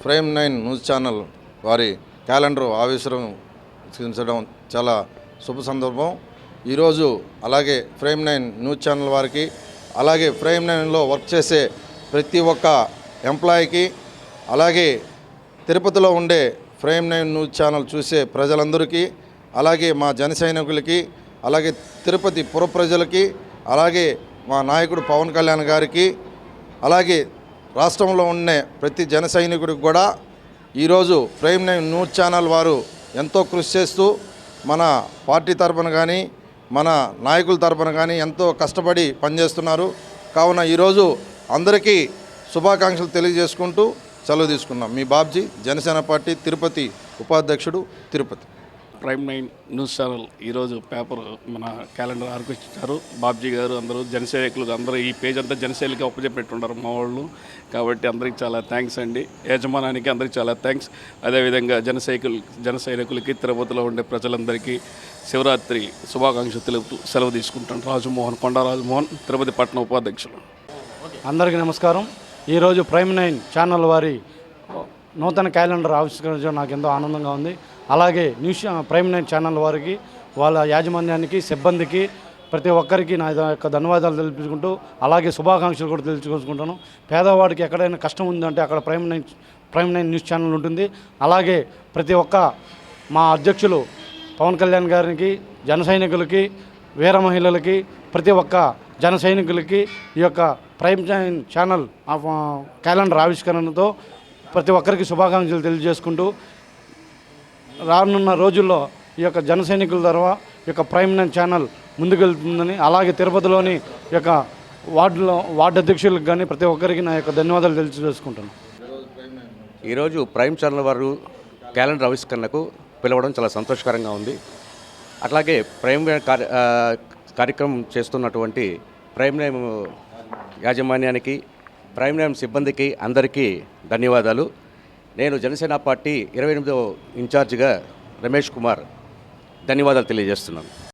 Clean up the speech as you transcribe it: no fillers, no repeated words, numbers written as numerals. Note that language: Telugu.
ప్రైమ్ 9 న్యూస్ ఛానల్ వారి క్యాలెండర్ ఆవిష్కరించడం చాలా శుభ సందర్భం. ఈరోజు అలాగే ప్రైమ్ 9 న్యూస్ ఛానల్ వారికి, అలాగే ప్రైమ్ 9లో వర్క్ చేసే ప్రతి ఒక్క ఎంప్లాయీకి, అలాగే తిరుపతిలో ఉండే ప్రైమ్ 9 న్యూస్ ఛానల్ చూసే ప్రజలందరికీ, అలాగే మా జన సైనికులకి, అలాగే తిరుపతి పుర ప్రజలకి, అలాగే మా నాయకుడు పవన్ కళ్యాణ్ గారికి, అలాగే రాష్ట్రంలో ఉండే ప్రతి జన సైనికుడికి కూడా ఈరోజు ప్రైమ్ 9 న్యూస్ ఛానల్ వారు ఎంతో కృషి చేస్తూ మన పార్టీ తరపున కానీ మన నాయకుల తరపున కానీ ఎంతో కష్టపడి పనిచేస్తున్నారు. కావున ఈరోజు అందరికీ శుభాకాంక్షలు తెలియజేసుకుంటూ సెలవు తీసుకున్నాం. మీ బాబ్జీ, జనసేన పార్టీ తిరుపతి ఉపాధ్యక్షుడు, తిరుపతి. ప్రైమ్ 9 న్యూస్ ఛానల్ ఈరోజు పేపర్ మన క్యాలెండర్ ఆర్కించారు. బాబ్జీ గారు అందరూ జనసైనికులు అందరూ ఈ పేజ్ అంతా జనసైనికులు అప్పచెప్పెట్టున్నారు మా వాళ్ళు. కాబట్టి అందరికీ చాలా థ్యాంక్స్ అండి. యజమానానికి అందరికీ చాలా థ్యాంక్స్. అదేవిధంగా జన సైనికులకి, తిరుపతిలో ఉండే ప్రజలందరికీ శివరాత్రి శుభాకాంక్షలు తెలుపుతూ సెలవు తీసుకుంటాను. కొండా రాజమోహన్, తిరుపతి పట్టణ ఉపాధ్యక్షులు. అందరికీ నమస్కారం. ఈరోజు ప్రైమ్ 9 ఛానల్ వారి నూతన క్యాలెండర్ ఆవిష్కరించడం నాకు ఎంతో ఆనందంగా ఉంది. అలాగే ప్రైమ్ 9 ఛానల్ వారికి, వాళ్ళ యాజమాన్యానికి, సిబ్బందికి, ప్రతి ఒక్కరికి నా యొక్క ధన్యవాదాలు తెలుపుకుంటూ అలాగే శుభాకాంక్షలు కూడా తెలుసుకుంటాను. పేదవాడికి ఎక్కడైనా కష్టం ఉందంటే అక్కడ ప్రైమ్ 9 న్యూస్ ఛానల్ ఉంటుంది. అలాగే ప్రతి ఒక్క మా అధ్యక్షులు పవన్ కళ్యాణ్ గారికి, జన సైనికులకి, వీర మహిళలకి, ప్రతి ఒక్క జన సైనికులకి ఈ యొక్క ప్రైమ్ 9 ఛానల్ క్యాలెండర్ ఆవిష్కరణతో ప్రతి ఒక్కరికి శుభాకాంక్షలు తెలియజేసుకుంటూ రానున్న రోజుల్లో ఈ యొక్క జన సైనికుల ద్వారా ఈ యొక్క ప్రైమ్ 9 ఛానల్ ముందుకెళ్తుందని, అలాగే తిరుపతిలోని ఈ యొక్క వార్డు అధ్యక్షులకు కానీ ప్రతి ఒక్కరికి నా యొక్క ధన్యవాదాలు తెలియజేసుకుంటాను. ఈరోజు ప్రైమ్ ఛానల్ వారు క్యాలెండర్ ఆవిష్కరణకు పిలవడం చాలా సంతోషకరంగా ఉంది. అట్లాగే ప్రైమ్ కార్యక్రమం చేస్తున్నటువంటి ప్రైమ్ 9 యాజమాన్యానికి, ప్రైమ్ 9 సిబ్బందికి అందరికీ ధన్యవాదాలు. నేను జనసేన పార్టీ 28వ ఇన్ఛార్జిగా రమేష్ కుమార్ ధన్యవాదాలు తెలియజేస్తున్నాను.